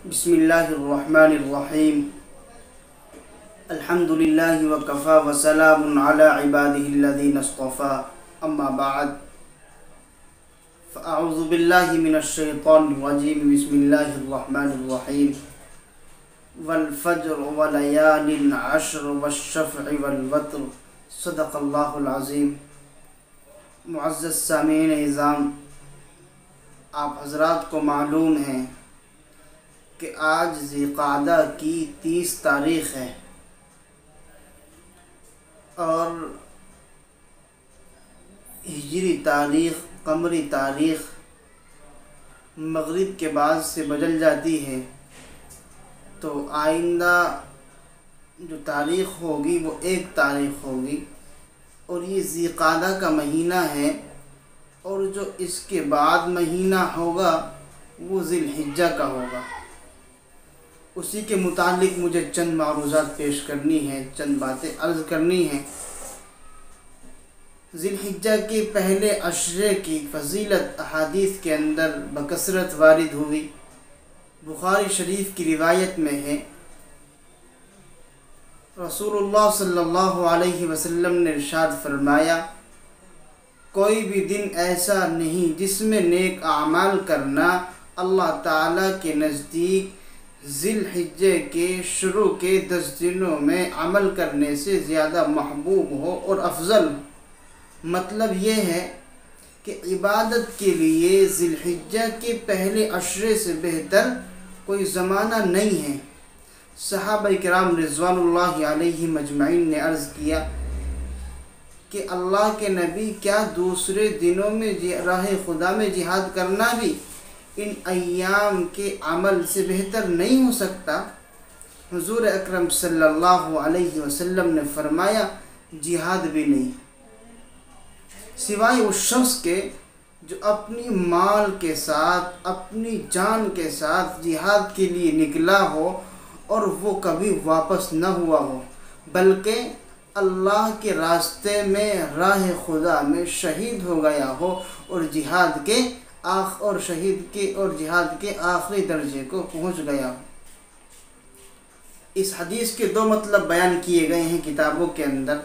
بسم اللہ الرحمن الرحیم الحمد للہ وکفا وسلام علی عبادہ الذین اصطفا اما بعد فاعوذ باللہ من الشیطان الرجیم بسم اللہ الرحمن الرحیم والفجر ولیال عشر والشفع والوتر صدق اللہ العظیم۔ معزز سامعین اعظام، آپ حضرات کو معلوم ہے کہ آج ذی قعدہ کی 30 تاریخ ہے اور ہجری تاریخ قمری تاریخ مغرب کے بعد سے بدل جاتی ہے، تو آئندہ جو تاریخ ہوگی وہ 1 تاریخ ہوگی، اور یہ ذی قعدہ کا مہینہ ہے، اور جو اس کے بعد مہینہ ہوگا وہ ذی الحجہ کا ہوگا۔ اسی کے متعلق مجھے چند معروضات پیش کرنی ہیں، چند باتیں عرض کرنی ہیں۔ ذی الحجہ کے پہلے عشرے کی فضیلت احادیث کے اندر بکثرت وارد ہوئی۔ بخاری شریف کی روایت میں ہے، رسول اللہ صلی اللہ علیہ وسلم نے ارشاد فرمایا، کوئی بھی دن ایسا نہیں جس میں نیک اعمال کرنا اللہ تعالیٰ کے نزدیک ذی الحجہ کے شروع کے 10 دنوں میں عمل کرنے سے زیادہ محبوب ہو اور افضل ہو۔ مطلب یہ ہے کہ عبادت کے لیے ذی الحجہ کے پہلے عشرے سے بہتر کوئی زمانہ نہیں ہے۔ صحابہ کرام رضوان اللہ علیہ مجمعین نے عرض کیا کہ اللہ کے نبی، کیا دوسرے دنوں میں راہ خدا میں جہاد کرنا بھی ان ایام کے عمل سے بہتر نہیں ہو سکتا؟ حضور اکرم صلی اللہ علیہ وسلم نے فرمایا، جہاد بھی نہیں، سوائے اس شخص کے جو اپنی مال کے ساتھ، اپنی جان کے ساتھ جہاد کے لیے نکلا ہو اور وہ کبھی واپس نہ ہوا ہو، بلکہ اللہ کے راستے میں راہ خدا میں شہید ہو گیا ہو اور جہاد کے آخری درجے کو پہنچ گیا ہو۔ اس حدیث کے 2 مطلب بیان کیے گئے ہیں کتابوں کے اندر۔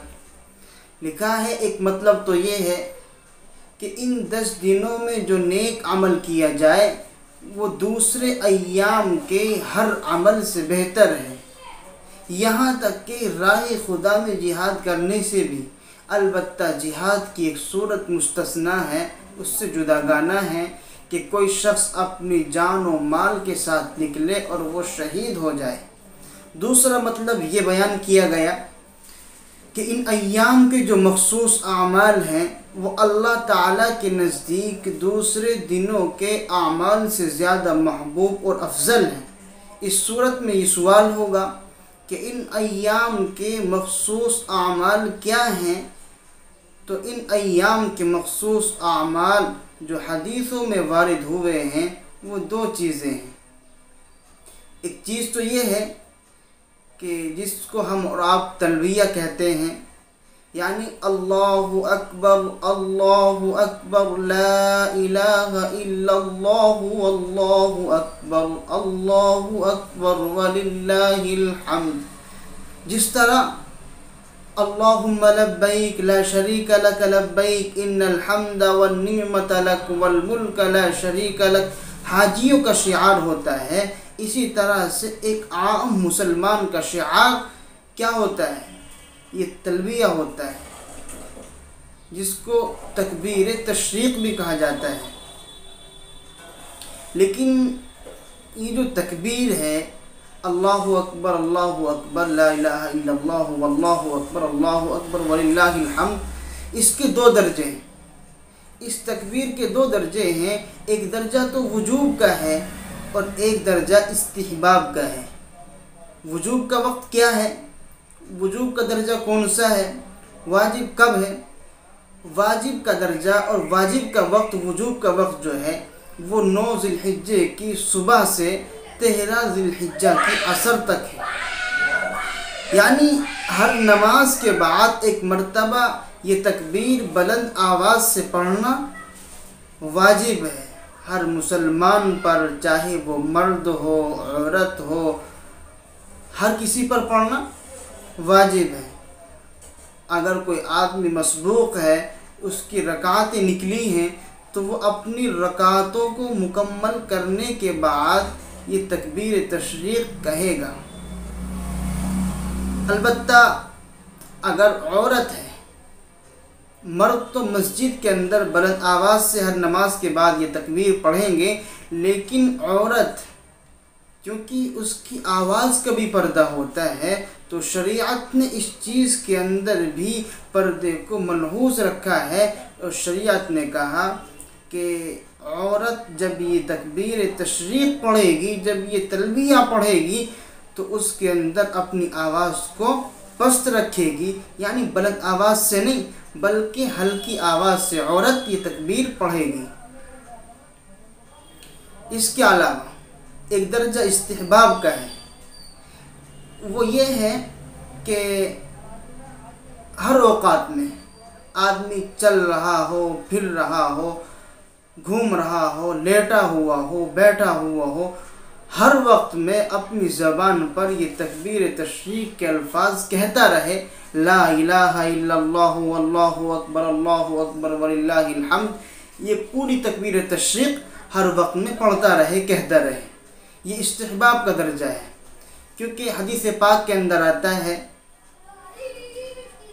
لکھا ہے، ایک مطلب تو یہ ہے کہ ان 10 دنوں میں جو نیک عمل کیا جائے وہ دوسرے ایام کے ہر عمل سے بہتر ہے، یہاں تک کہ راہ خدا میں جہاد کرنے سے بھی۔ البتہ جہاد کی ایک صورت مستثنیٰ ہے، اس سے جداگانہ ہے کہ کوئی شخص اپنی جان و مال کے ساتھ نکلے اور وہ شہید ہو جائے۔ دوسرا مطلب یہ بیان کیا گیا کہ ان ایام کے جو مخصوص اعمال ہیں وہ اللہ تعالیٰ کے نزدیک دوسرے دنوں کے اعمال سے زیادہ محبوب اور افضل ہیں۔ اس صورت میں یہ سوال ہوگا کہ ان ایام کے مخصوص اعمال کیا ہیں؟ تو ان ایام کے مخصوص اعمال جو حدیثوں میں وارد ہوئے ہیں وہ 2 چیزیں ہیں۔ ایک چیز تو یہ ہے کہ جس کو ہم اور آپ تلبیہ کہتے ہیں، یعنی اللہ اکبر لا الہ الا اللہ واللہ اکبر وللہ الحمد۔ جس طرح اللہم لبیک لا شریک لک لبیک ان الحمد والنعمت لک والملک لا شریک لک حاجیوں کا شعار ہوتا ہے، اسی طرح سے ایک عام مسلمان کا شعار کیا ہوتا ہے؟ یہ تلبیہ ہوتا ہے، جس کو تکبیر تشریق بھی کہا جاتا ہے۔ لیکن یہ جو تکبیر ہے، اللہ اکبر لا الہ الا اللہ واللہ اکبر وللہ الحمد، اس کے 2 درجے ہیں۔ اس تکبیر کے 2 درجے ہیں، ایک درجہ تو وجوب کا ہے اور ایک درجہ استحباب کا ہے۔ وجوب کا وقت کیا ہے؟ وجوب کا درجہ کون سا ہے؟ واجب کب ہے؟ واجب کا درجہ اور واجب کا وقت، وجوب کا وقت جو ہے وہ 9 ذی الحجہ کی صبح سے 13 ذی الحجہ کی عصر تک ہے، یعنی ہر نماز کے بعد ایک مرتبہ یہ تکبیر بلند آواز سے پڑھنا واجب ہے، ہر مسلمان پر، چاہے وہ مرد ہو عورت ہو، ہر کسی پر پڑھنا واجب ہے۔ اگر کوئی آدمی مسبوق ہے، اس کی رکعتیں نکلی ہیں، تو وہ اپنی رکعتوں کو مکمل کرنے کے بعد یہ تکبیر تشریق کہے گا۔ البتہ اگر عورت ہے، مرد تو مسجد کے اندر بلند آواز سے ہر نماز کے بعد یہ تکبیر پڑھیں گے، لیکن عورت کیونکہ اس کی آواز کا بھی پردہ ہوتا ہے، تو شریعت نے اس چیز کے اندر بھی پردے کو ملحوظ رکھا ہے، اور شریعت نے کہا کہ عورت جب یہ تکبیر تشریق پڑھے گی، جب یہ تلبیہ پڑھے گی، تو اس کے اندر اپنی آواز کو پست رکھے گی، یعنی بلند آواز سے نہیں بلکہ ہلکی آواز سے عورت یہ تکبیر پڑھے گی۔ اس کے علاوہ ایک درجہ استحباب کا ہے، وہ یہ ہے کہ ہر اوقات میں آدمی چل رہا ہو، پھر رہا ہو، گھوم رہا ہو، لیٹا ہوا ہو، بیٹھا ہوا ہو، ہر وقت میں اپنی زبان پر یہ تکبیر تشریق کے الفاظ کہتا رہے، لا الہ الا اللہ واللہ اکبر اللہ اکبر وللہ الحمد۔ یہ پوری تکبیر تشریق ہر وقت میں پڑھتا رہے، کہتا رہے۔ یہ استحباب کا درجہ ہے، کیونکہ حدیث پاک کے اندر آتا ہے،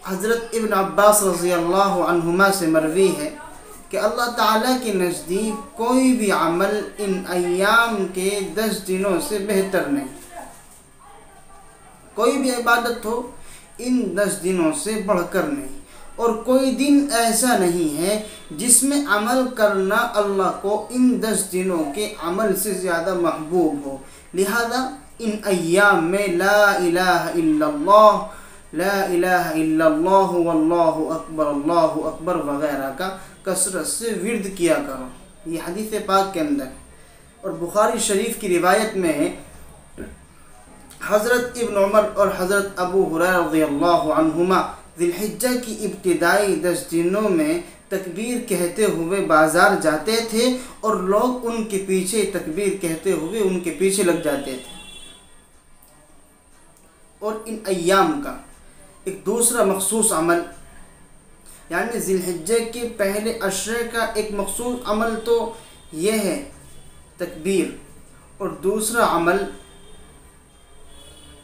حضرت ابن عباس رضی اللہ عنہما سے مروی ہے کہ اللہ تعالیٰ کے نزدیک کوئی بھی عمل ان ایام کے 10 دنوں سے بہتر نہیں۔ کوئی بھی عبادت ہو ان 10 دنوں سے بڑھ کر نہیں، اور کوئی دن ایسا نہیں ہے جس میں عمل کرنا اللہ کو ان 10 دنوں کے عمل سے زیادہ محبوب ہو۔ لہذا ان ایام میں لا الہ الا اللہ، لا الہ الا اللہ واللہ اکبر وغیرہ کا کثرت سے ورد کیا کرو۔ یہ حدیث پاک کے اندر، اور بخاری شریف کی روایت میں ہے، حضرت ابن عمر اور حضرت ابو ہریرہ رضی اللہ عنہما ذی الحجہ کی ابتدائی 10 دنوں میں تکبیر کہتے ہوئے بازار جاتے تھے، اور لوگ ان کے پیچھے تکبیر کہتے ہوئے ان کے پیچھے لگ جاتے تھے۔ اور ان ایام کا ایک دوسرا مخصوص عمل، یعنی ذی الحجہ کے پہلے عشرے کا ایک مخصوص عمل تو یہ ہے تکبیر، اور دوسرا عمل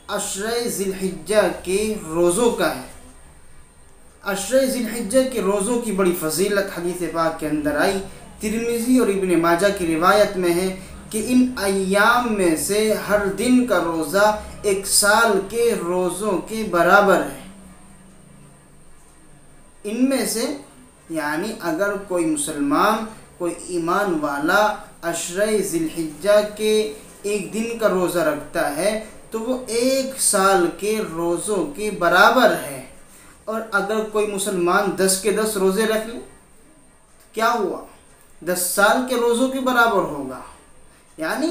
عشرہ ذی الحجہ کے روزوں کا ہے۔ عشرہ ذی الحجہ کے روزوں کی بڑی فضیلت حدیث پاک کے اندر آئی، ترمذی اور ابن ماجہ کی روایت میں ہے کہ ان ایام میں سے ہر دن کا روزہ 1 سال کے روزوں کے برابر ہے۔ ان میں سے یعنی اگر کوئی مسلمان، کوئی ایمان والا عشرہ ذی الحجہ کے ایک دن کا روزہ رکھتا ہے تو وہ 1 سال کے روزوں کے برابر ہے۔ اور اگر کوئی مسلمان 10 کے 10 روزے رکھ لے، کیا ہوا؟ 10 سال کے روزوں کے برابر ہوگا، یعنی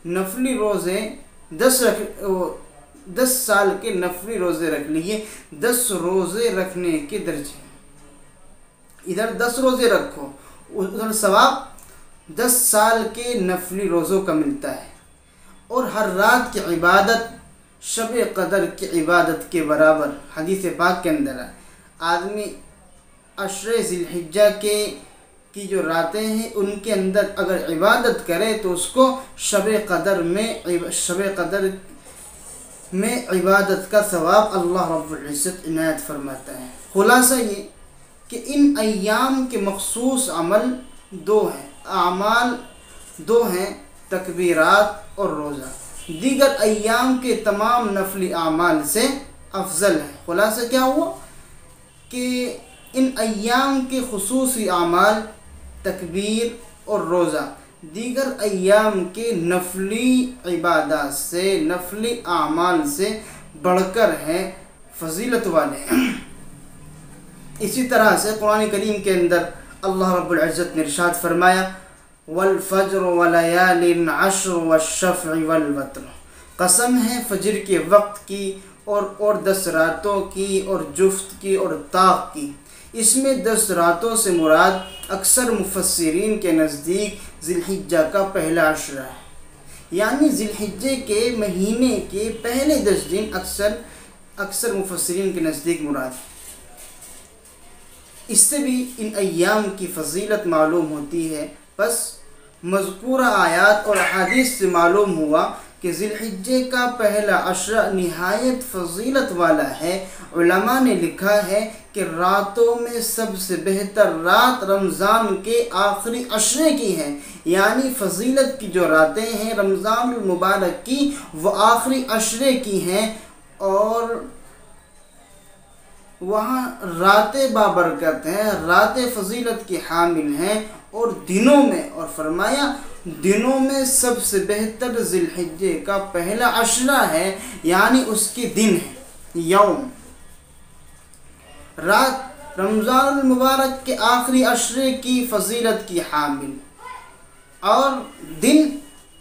نفلی روزے 10 سال کے نفلی روزے رکھ لیے، 10 روزے رکھنے کے درجے۔ ادھر 10 روزے رکھو، ادھر ثواب 10 سال کے نفلی روزوں کا ملتا ہے۔ اور ہر رات کی عبادت شب قدر کی عبادت کے برابر۔ حدیث پاک کے اندر آدمی عشرہ ذی الحجہ کی جو راتیں ہیں ان کے اندر اگر عبادت کرے تو اس کو شب قدر میں عبادت کا ثواب اللہ رب العزت عنایت فرماتا ہے۔ خلاصہ یہ کہ ان ایام کے مخصوص عمل 2 ہیں، اعمال 2 ہیں، تکبیرات اور روزہ۔ دیگر ایام کے تمام نفلی اعمال سے افضل ہے۔ خلاصہ کیا ہوا کہ ان ایام کے خصوصی اعمال تکبیر اور روزہ دیگر ایام کے نفلی عبادات سے، نفلی اعمال سے بڑھ کر ہیں، فضیلت والے ہیں۔ اسی طرح سے قرآن کریم کے اندر اللہ رب العزت نے ارشاد فرمایا، والفجر ولیال عشر والشفع والوتر، قسم ہے فجر کے وقت کی اور 10 راتوں کی اور جفت کی اور طاق کی۔ اس میں 10 راتوں سے مراد اکثر مفسرین کے نزدیک ذی الحجہ کا پہلا عشرہ ہے، یعنی ذی الحجہ کے مہینے کے پہلے 10 دن اکثر مفسرین کے نزدیک مراد ہے۔ اس سے بھی ان ایام کی فضیلت معلوم ہوتی ہے۔ بس مذکورہ آیات اور احادیث سے معلوم ہوا کہ ذی الحجہ کا پہلا عشرہ نہایت فضیلت والا ہے۔ علماء نے لکھا ہے کہ راتوں میں سب سے بہتر رات رمضان کے آخری عشرے کی ہے، یعنی فضیلت کی جو راتیں ہیں رمضان المبارک کی وہ آخری عشرے کی ہیں، اور وہاں راتیں بابرکت ہیں، راتیں فضیلت کی حامل ہیں، اور دنوں میں، اور فرمایا دنوں میں سب سے بہتر ذی الحجہ کا پہلا عشرہ ہے، یعنی اس کے دن ہے، یوم رات رمضان المبارک کے آخری عشرے کی فضیلت کی حامل، اور دن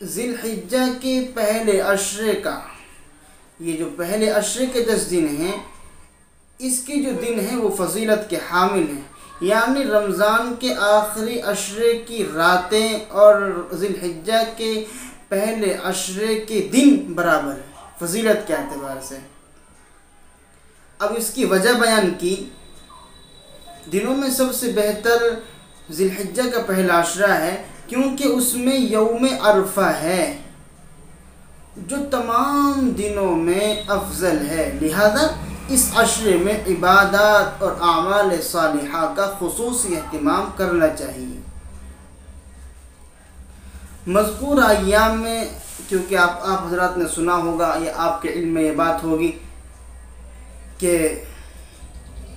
ذی الحجہ کے پہلے عشرے کا، یہ جو پہلے عشرے کے 10 دن ہیں اس کے جو دن ہیں وہ فضیلت کے حامل ہیں، یعنی رمضان کے آخری عشرے کی راتیں اور ذی الحجہ کے پہلے عشرے کے دن برابر ہیں فضیلت کے اعتبار سے۔ اب اس کی وجہ بیان کی، دنوں میں سب سے بہتر ذی الحجہ کا پہلا عشرہ ہے کیونکہ اس میں یوم عرفہ ہے جو تمام دنوں میں افضل ہے، لہذا اس عشرے میں عبادات اور اعمال صالحہ کا خصوصی اہتمام کرنا چاہیے۔ مذکور ایام میں، کیونکہ آپ حضرات نے سنا ہوگا یا آپ کے علم میں یہ بات ہوگی کہ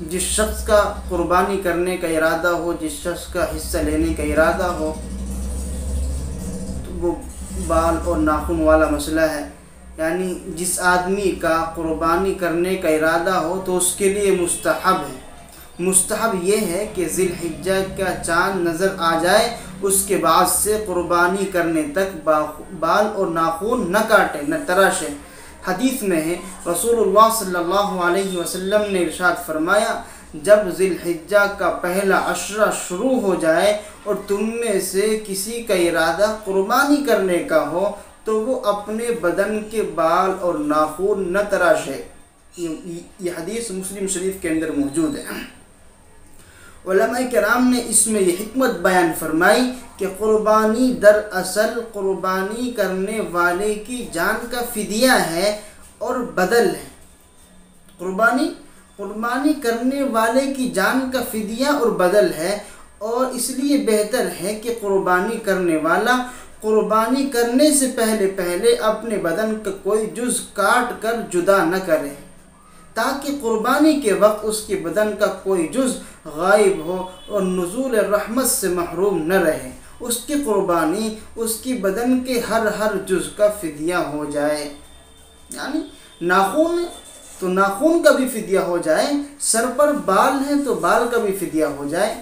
جس شخص کا قربانی کرنے کا ارادہ ہو، جس شخص کا حصہ لینے کا ارادہ ہو، تو وہ بال اور ناخن والا مسئلہ ہے، یعنی جس آدمی کا قربانی کرنے کا ارادہ ہو تو اس کے لیے مستحب یہ ہے کہ ذی الحجہ کا چاند نظر آ جائے، اس کے بعد سے قربانی کرنے تک بال اور ناخن نہ کاٹے، نہ تراشے۔ حدیث میں ہے رسول اللہ صلی اللہ علیہ وسلم نے ارشاد فرمایا، جب ذی الحجہ کا پہلا عشرہ شروع ہو جائے اور تم میں سے کسی کا ارادہ قربانی کرنے کا ہو تو وہ اپنے بدن کے بال اور ناخن نہ تراشے۔ یہ حدیث مسلم شریف کے اندر موجود ہے۔ علماء کرام نے اس میں یہ حکمت بیان فرمائی کہ قربانی دراصل قربانی کرنے والے کی جان کا فدیہ ہے اور بدل ہے۔ قربانی کرنے والے کی جان کا فدیہ اور بدل ہے، اور اس لیے بہتر ہے کہ قربانی کرنے والا قربانی کرنے سے پہلے اپنے بدن کا کوئی جز کاٹ کر جدا نہ کرے، تاکہ قربانی کے وقت اس کے بدن کا کوئی جز غائب ہو اور نزول رحمت سے محروم نہ رہے۔ اس کی قربانی اس کی بدن کے ہر جز کا فدیہ ہو جائے، یعنی ناخن تو ناخن کا بھی فدیہ ہو جائے، سر پر بال ہے تو بال کا بھی فدیہ ہو جائے۔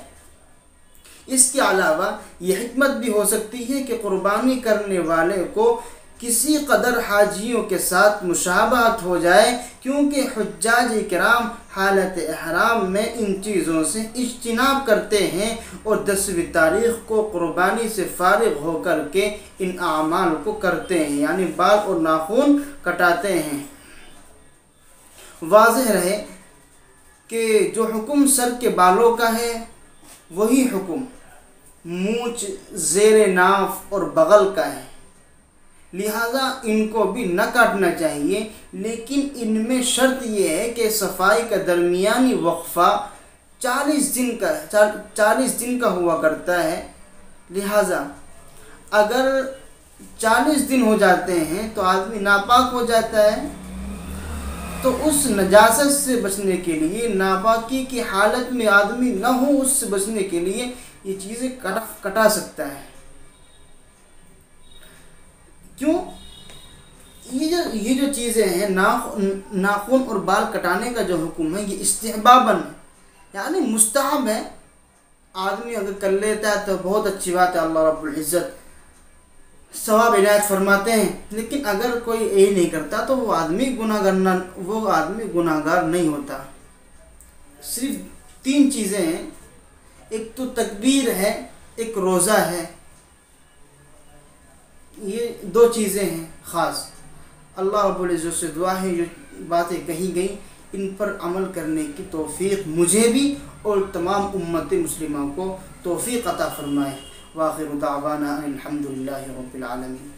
اس کے علاوہ یہ حکمت بھی ہو سکتی ہے کہ قربانی کرنے والے کو کسی قدر حاجیوں کے ساتھ مشابہت ہو جائے، کیونکہ حجاج کرام حالت احرام میں ان چیزوں سے اجتناب کرتے ہیں اور 10ویں تاریخ کو قربانی سے فارغ ہو کر کے ان اعمال کو کرتے ہیں، یعنی بال اور ناخن کٹاتے ہیں۔ واضح رہے کہ جو حکم سر کے بالوں کا ہے وہی حکم مونچھ، زیر ناف اور بغل کا ہے، لہذا ان کو بھی نہ کاٹنا چاہیے، لیکن ان میں شرط یہ ہے کہ صفائی کا درمیانی وقفہ 40 دن کا ہوا کرتا ہے، لہذا اگر 40 دن ہو جاتے ہیں تو آدمی ناپاک ہو جاتا ہے، تو اس نجاست سے بچنے کے لیے، ناپاکی کی حالت میں آدمی نہ ہو اس سے بچنے کے لیے یہ چیزیں کٹا سکتا ہے۔ کیوں؟ یہ جو چیزیں ہیں ناخن اور بال کٹانے کا جو حکم ہے یہ استحباباً ہے، یعنی مستحب ہے۔ آدمی اگر کر لیتا ہے تو بہت اچھی بات ہے، اللہ رب العزت ثواب عنایت فرماتے ہیں، لیکن اگر کوئی یہ نہیں کرتا تو وہ آدمی گناہگار نہیں ہوتا۔ صرف 3 چیزیں ہیں، ایک تو تکبیر ہے، ایک روزہ ہے، یہ دو چیزیں ہیں خاص. اللہ رب العزت سے دعا ہے جو باتیں کہی گئیں ان پر عمل کرنے کی توفیق مجھے بھی اور تمام امت مسلمہ کو توفیق عطا فرمائے. وآخر دعوانا الحمد للہ رب العالمین.